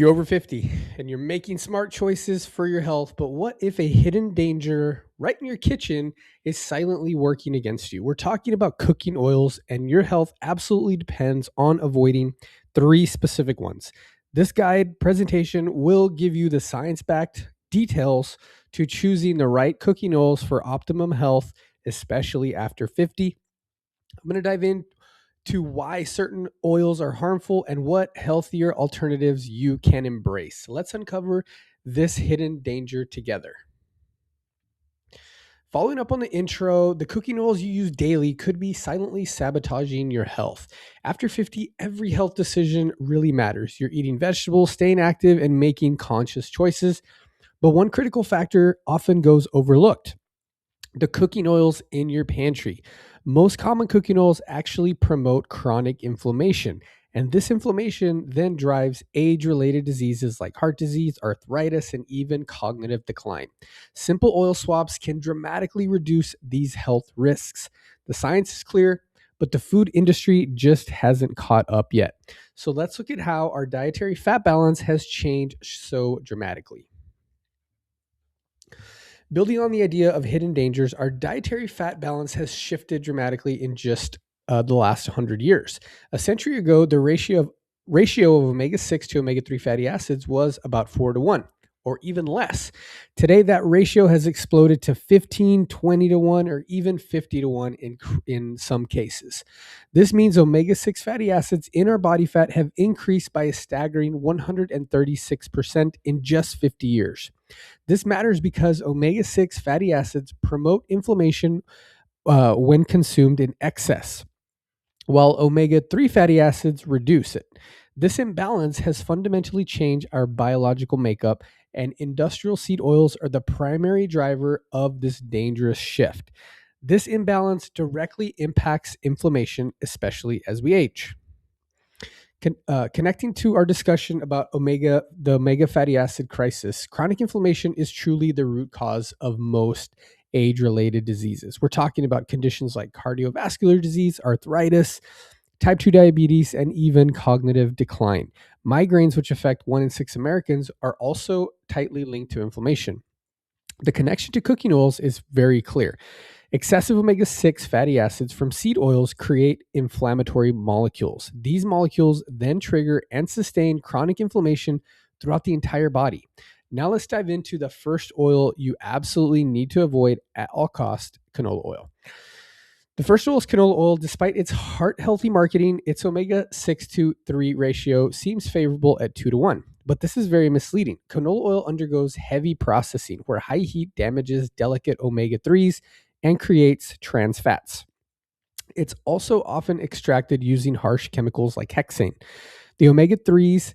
You're over 50 and you're making smart choices for your health, but what if a hidden danger right in your kitchen is silently working against you? We're talking about cooking oils, and your health absolutely depends on avoiding three specific ones. This guide presentation will give you the science backed details to choosing the right cooking oils for optimum health, especially after 50. I'm going to dive in to why certain oils are harmful and what healthier alternatives you can embrace. Let's uncover this hidden danger together. Following up on the intro, the cooking oils you use daily could be silently sabotaging your health. After 50, every health decision really matters. You're eating vegetables, staying active, and making conscious choices. But one critical factor often goes overlooked: the cooking oils in your pantry. Most common cooking oils actually promote chronic inflammation, and this inflammation then drives age related diseases like heart disease, arthritis, and even cognitive decline. Simple oil swaps can dramatically reduce these health risks. The science is clear, but the food industry just hasn't caught up yet. So let's look at how our dietary fat balance has changed so dramatically. Building on the idea of hidden dangers, our dietary fat balance has shifted dramatically in just the last 100 years. A century ago, the ratio of omega 6 to omega 3 fatty acids was about 4 to 1 or even less. Today, that ratio has exploded to 15, 20 to 1, or even 50 to 1 in some cases. This means omega 6 fatty acids in our body fat have increased by a staggering 136% in just 50 years. This matters because omega 6 fatty acids promote inflammation when consumed in excess, while omega 3 fatty acids reduce it. This imbalance has fundamentally changed our biological makeup, and industrial seed oils are the primary driver of this dangerous shift. This imbalance directly impacts inflammation, especially as we age. Connecting to our discussion about the omega fatty acid crisis, chronic inflammation is truly the root cause of most age-related diseases. We're talking about conditions like cardiovascular disease, arthritis, type 2 diabetes, and even cognitive decline. Migraines, which affect 1 in 6 Americans, are also tightly linked to inflammation. The connection to cooking oils is very clear. Excessive omega 6 fatty acids from seed oils create inflammatory molecules. These molecules then trigger and sustain chronic inflammation throughout the entire body. Now let's dive into the first oil you absolutely need to avoid at all costs: canola oil. The first oil is canola oil. Despite its heart healthy marketing, its omega 6 to 3 ratio seems favorable at 2 to 1. But this is very misleading. Canola oil undergoes heavy processing where high heat damages delicate omega 3s and creates trans fats. It's also often extracted using harsh chemicals like hexane. The omega 3s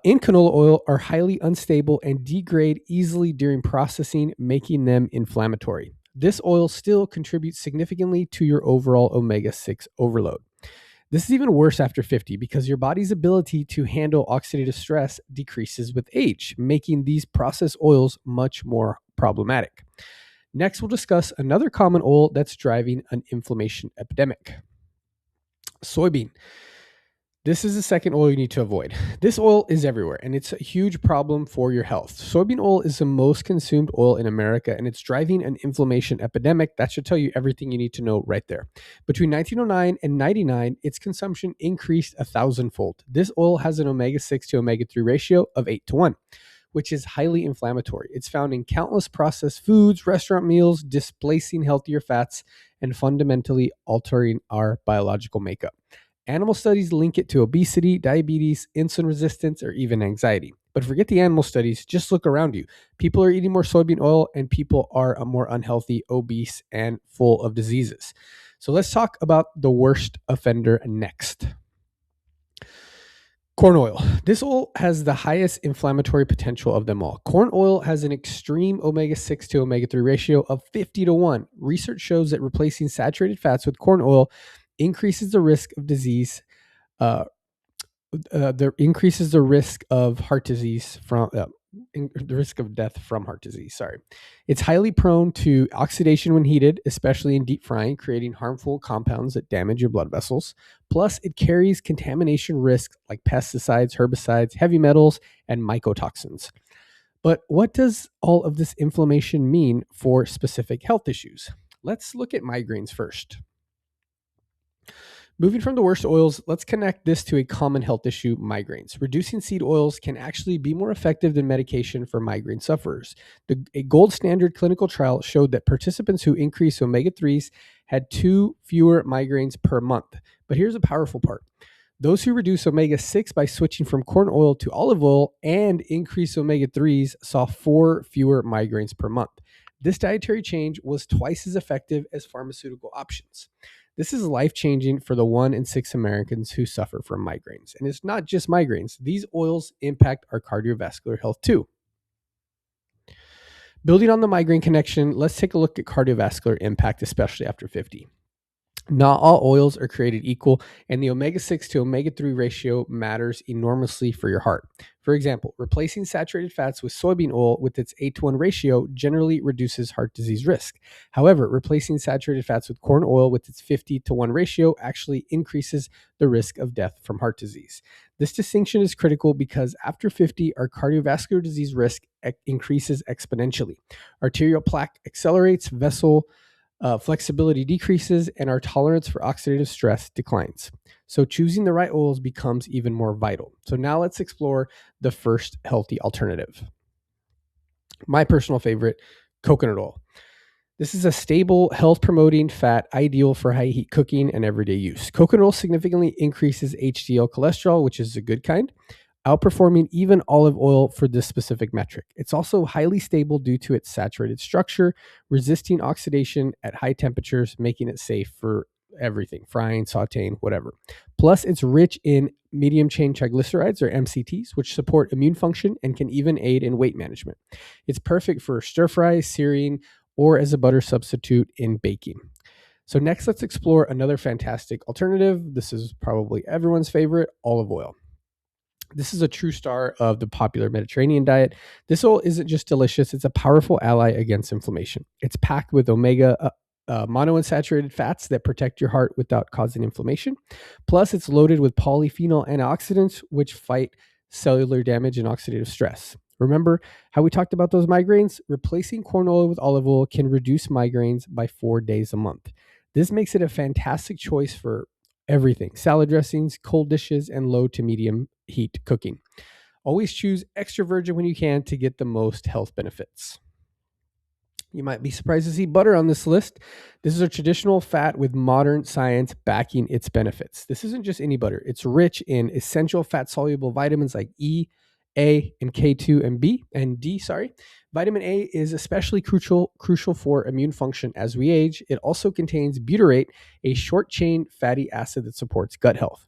in canola oil are highly unstable and degrade easily during processing, making them inflammatory. This oil still contributes significantly to your overall omega 6 overload. This is even worse after 50 because your body's ability to handle oxidative stress decreases with age, making these processed oils much more problematic. Next, we'll discuss another common oil that's driving an inflammation epidemic: soybean. This is the second oil you need to avoid. This oil is everywhere, and it's a huge problem for your health. Soybean oil is the most consumed oil in America, and it's driving an inflammation epidemic. That should tell you everything you need to know right there. Between 1909 and 99, its consumption increased 1,000-fold. This oil has an omega 6 to omega 3 ratio of 8 to 1, which is highly inflammatory. It's found in countless processed foods, restaurant meals, displacing healthier fats, and fundamentally altering our biological makeup. Animal studies link it to obesity, diabetes, insulin resistance, or even anxiety. But forget the animal studies, just look around you. People are eating more soybean oil, and people are more unhealthy, obese, and full of diseases. So let's talk about the worst offender next: corn oil. This oil has the highest inflammatory potential of them all. Corn oil has an extreme omega 6 to omega 3 ratio of 50 to 1. Research shows that replacing saturated fats with corn oil increases the risk of disease. There increases the risk of heart disease the risk of death from heart disease. Sorry. It's highly prone to oxidation when heated, especially in deep frying, creating harmful compounds that damage your blood vessels. Plus, it carries contamination risks like pesticides, herbicides, heavy metals, and mycotoxins. But what does all of this inflammation mean for specific health issues? Let's look at migraines first. Moving from the worst oils, let's connect this to a common health issue, migraines. Reducing seed oils can actually be more effective than medication for migraine sufferers. A gold standard clinical trial showed that participants who increased omega 3s had 2 fewer migraines per month. But here's the powerful part. Those who reduce omega 6 by switching from corn oil to olive oil and increase omega 3s saw 4 fewer migraines per month. This dietary change was twice as effective as pharmaceutical options. This is life changing for the 1 in 6 Americans who suffer from migraines. And it's not just migraines, these oils impact our cardiovascular health too. Building on the migraine connection, let's take a look at cardiovascular impact, especially after 50. Not all oils are created equal, and the omega 6 to omega 3 ratio matters enormously for your heart. For example, replacing saturated fats with soybean oil with its 8-to-1 ratio generally reduces heart disease risk. However, replacing saturated fats with corn oil with its 50-to-1 ratio actually increases the risk of death from heart disease. This distinction is critical because after 50, our cardiovascular disease risk increases exponentially. Arterial plaque accelerates, vessel flexibility decreases, and our tolerance for oxidative stress declines. So choosing the right oils becomes even more vital. So now let's explore the first healthy alternative. My personal favorite, coconut oil. This is a stable, health-promoting fat ideal for high heat cooking and everyday use. Coconut oil significantly increases HDL cholesterol, which is a good kind, outperforming even olive oil for this specific metric. It's also highly stable due to its saturated structure, resisting oxidation at high temperatures, making it safe for everything, frying, sauteing, whatever. Plus, it's rich in medium chain triglycerides, or MCTs, which support immune function and can even aid in weight management. It's perfect for stir fry, searing, or as a butter substitute in baking. So next, let's explore another fantastic alternative. This is probably everyone's favorite, olive oil. This is a true star of the popular Mediterranean diet. This oil isn't just delicious, it's a powerful ally against inflammation. It's packed with omega monounsaturated fats that protect your heart without causing inflammation. Plus, it's loaded with polyphenol antioxidants, which fight cellular damage and oxidative stress. Remember how we talked about those migraines? Replacing corn oil with olive oil can reduce migraines by 4 days a month. This makes it a fantastic choice for everything: salad dressings, cold dishes, and low to medium heat cooking. Always choose extra virgin when you can to get the most health benefits. You might be surprised to see butter on this list. This is a traditional fat with modern science backing its benefits. This isn't just any butter. It's rich in essential fat-soluble vitamins like E, A, and K2 and B and D, sorry. Vitamin A is especially crucial for immune function as we age. It also contains butyrate, a short-chain fatty acid that supports gut health.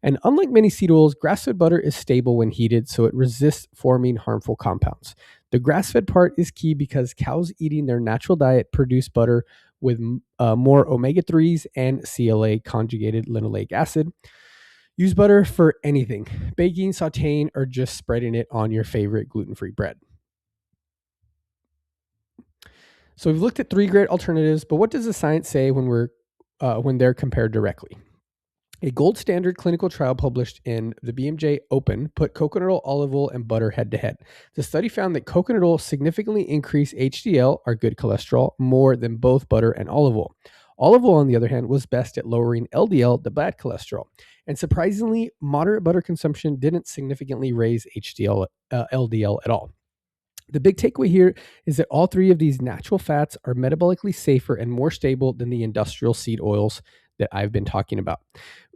And unlike many seed oils, grass-fed butter is stable when heated, so it resists forming harmful compounds. The grass-fed part is key because cows eating their natural diet produce butter with more omega-3s and CLA, conjugated linoleic acid. Use butter for anything: baking, sauteing, or just spreading it on your favorite gluten-free bread. So we've looked at 3 great alternatives, but what does the science say when they're compared directly? A gold standard clinical trial published in the BMJ Open put coconut oil, olive oil, and butter head to head. The study found that coconut oil significantly increased HDL, our good cholesterol, more than both butter and olive oil. Olive oil, on the other hand, was best at lowering LDL, the bad cholesterol. And surprisingly, moderate butter consumption didn't significantly raise LDL at all. The big takeaway here is that all 3 of these natural fats are metabolically safer and more stable than the industrial seed oils that I've been talking about.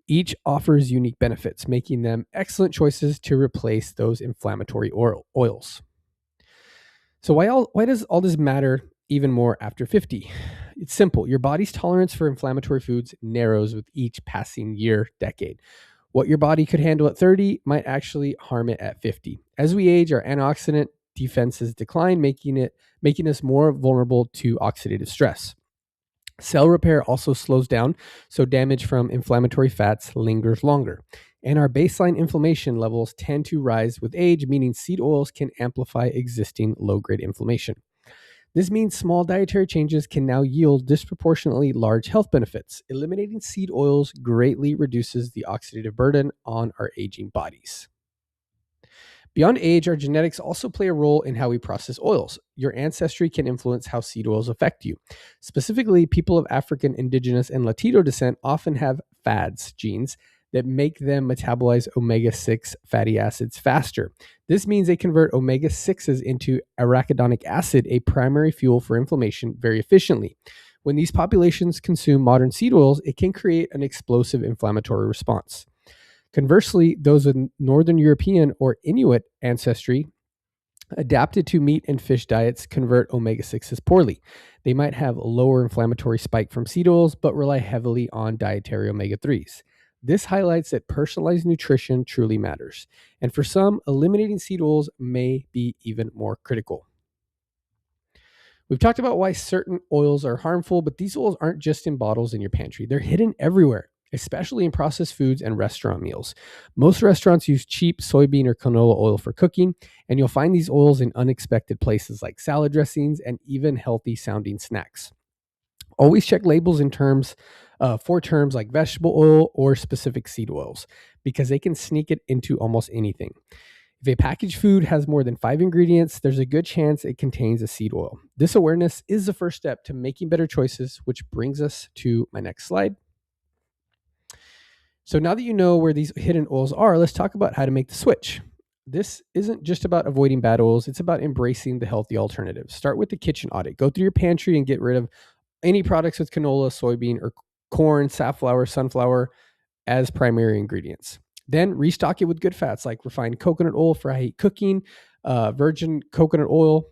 Each offers unique benefits, making them excellent choices to replace those inflammatory oils. So why does all this matter even more after 50? It's simple. Your body's tolerance for inflammatory foods narrows with each passing year, decade. What your body could handle at 30 might actually harm it at 50. As we age, our antioxidant defenses decline, making us more vulnerable to oxidative stress. Cell repair also slows down, so damage from inflammatory fats lingers longer. And our baseline inflammation levels tend to rise with age, meaning seed oils can amplify existing low grade inflammation. This means small dietary changes can now yield disproportionately large health benefits. Eliminating seed oils greatly reduces the oxidative burden on our aging bodies. Beyond age, our genetics also play a role in how we process oils. Your ancestry can influence how seed oils affect you. Specifically, people of African, indigenous, and Latino descent often have FADS genes that make them metabolize omega 6 fatty acids faster. This means they convert omega 6s into arachidonic acid, a primary fuel for inflammation, very efficiently. When these populations consume modern seed oils, it can create an explosive inflammatory response. Conversely, those with Northern European or Inuit ancestry adapted to meat and fish diets convert omega 6s poorly. They might have a lower inflammatory spike from seed oils, but rely heavily on dietary omega 3s. This highlights that personalized nutrition truly matters. And for some, eliminating seed oils may be even more critical. We've talked about why certain oils are harmful, but these oils aren't just in bottles in your pantry. They're hidden everywhere, especially in processed foods and restaurant meals. Most restaurants use cheap soybean or canola oil for cooking, and you'll find these oils in unexpected places like salad dressings and even healthy sounding snacks. Always check labels in terms for terms like vegetable oil or specific seed oils because they can sneak it into almost anything. If a packaged food has more than 5 ingredients, there's a good chance it contains a seed oil. This awareness is the first step to making better choices, which brings us to my next slide. So now that you know where these hidden oils are, let's talk about how to make the switch. This isn't just about avoiding bad oils, it's about embracing the healthy alternatives. Start with the kitchen audit. Go through your pantry and get rid of any products with canola, soybean, or corn, safflower, sunflower as primary ingredients. Then restock it with good fats like refined coconut oil for high heat cooking, virgin coconut oil,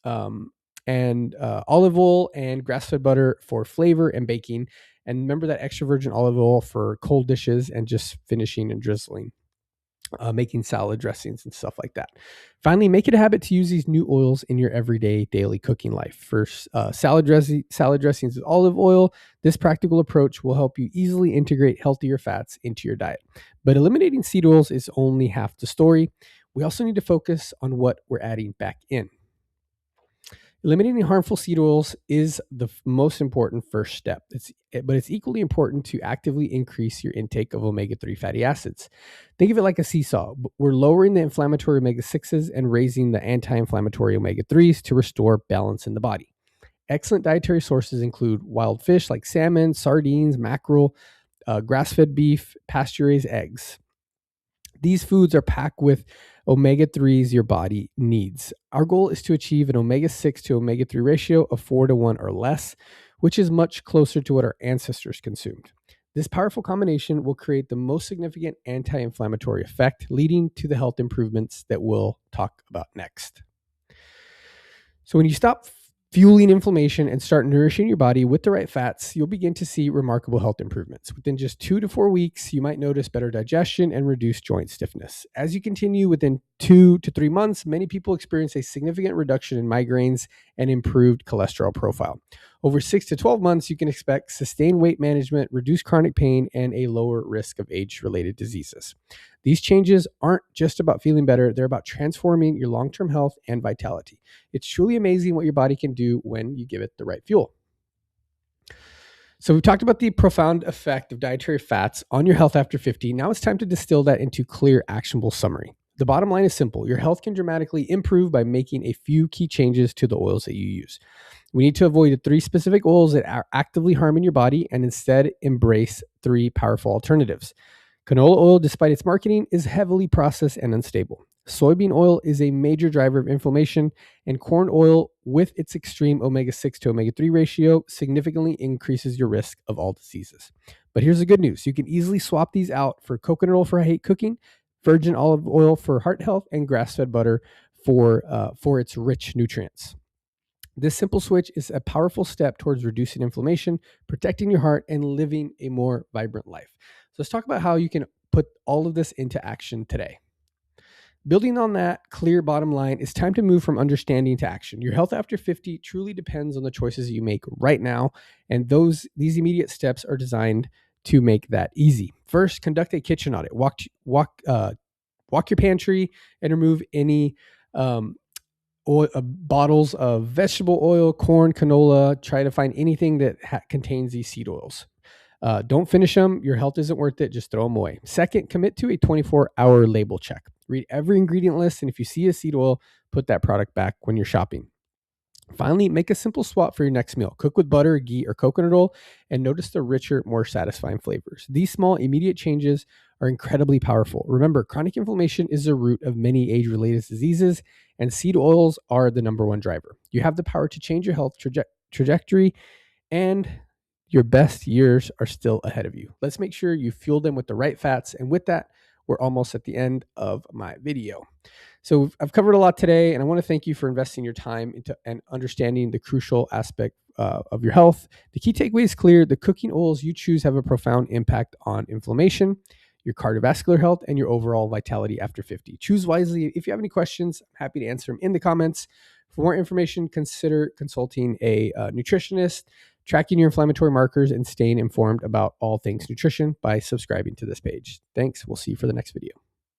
and olive oil, and grass-fed butter for flavor and baking. And remember that extra virgin olive oil for cold dishes and just finishing and drizzling. Making salad dressings and stuff like that. Finally, make it a habit to use these new oils in your everyday daily cooking life. For salad dressings with olive oil, this practical approach will help you easily integrate healthier fats into your diet. But eliminating seed oils is only half the story. We also need to focus on what we're adding back in. Eliminating harmful seed oils is the most important first step, but it's equally important to actively increase your intake of omega 3 fatty acids. Think of it like a seesaw. We're lowering the inflammatory omega 6s and raising the anti inflammatory omega 3s to restore balance in the body. Excellent dietary sources include wild fish like salmon, sardines, mackerel, grass fed beef, pasture raised eggs. These foods are packed with omega 3s your body needs. Our goal is to achieve an omega 6 to omega 3 ratio of 4 to 1 or less, which is much closer to what our ancestors consumed. This powerful combination will create the most significant anti inflammatory effect, leading to the health improvements that we'll talk about next. So, when you stop fueling inflammation and start nourishing your body with the right fats, you'll begin to see remarkable health improvements. Within just 2 to 4 weeks, you might notice better digestion and reduced joint stiffness. As you continue within 2 to 3 months, many people experience a significant reduction in migraines and improved cholesterol profile. Over 6 to 12 months, you can expect sustained weight management, reduced chronic pain, and a lower risk of age-related diseases. These changes aren't just about feeling better, they're about transforming your long-term health and vitality. It's truly amazing what your body can do when you give it the right fuel. So we've talked about the profound effect of dietary fats on your health after 50. Now it's time to distill that into clear, actionable summary. The bottom line is simple. Your health can dramatically improve by making a few key changes to the oils that you use. We need to avoid the 3 specific oils that are actively harming your body and instead embrace 3 powerful alternatives. Canola oil, despite its marketing, is heavily processed and unstable. Soybean oil is a major driver of inflammation, and corn oil, with its extreme omega 6 to omega 3 ratio, significantly increases your risk of all diseases. But here's the good news. You can easily swap these out for coconut oil for hate cooking, virgin olive oil for heart health, and grass-fed butter for its rich nutrients. This simple switch is a powerful step towards reducing inflammation, protecting your heart, and living a more vibrant life. So let's talk about how you can put all of this into action today. Building on that clear bottom line, it's time to move from understanding to action. Your health after 50 truly depends on the choices you make right now, and these immediate steps are designed to make that easy. First, conduct a kitchen audit. Walk your pantry and remove any bottles of vegetable oil, corn, canola. Try to find anything that contains these seed oils. Don't finish them. Your health isn't worth it. Just throw them away. Second, commit to a 24-hour label check. Read every ingredient list, and if you see a seed oil, put that product back when you're shopping. Finally, make a simple swap for your next meal. Cook with butter, ghee, or coconut oil, and notice the richer, more satisfying flavors. These small, immediate changes are incredibly powerful. Remember, chronic inflammation is the root of many age-related diseases, and seed oils are the number one driver. You have the power to change your health trajectory, and your best years are still ahead of you. Let's make sure you fuel them with the right fats. And with that, we're almost at the end of my video. So I've covered a lot today, and I want to thank you for investing your time into and understanding the crucial aspect of your health. The key takeaway is clear. The cooking oils you choose have a profound impact on inflammation, your cardiovascular health, and your overall vitality after 50. Choose wisely. If you have any questions, I'm happy to answer them in the comments. For more information, consider consulting a nutritionist, tracking your inflammatory markers, and staying informed about all things nutrition by subscribing to this page. Thanks. We'll see you for the next video.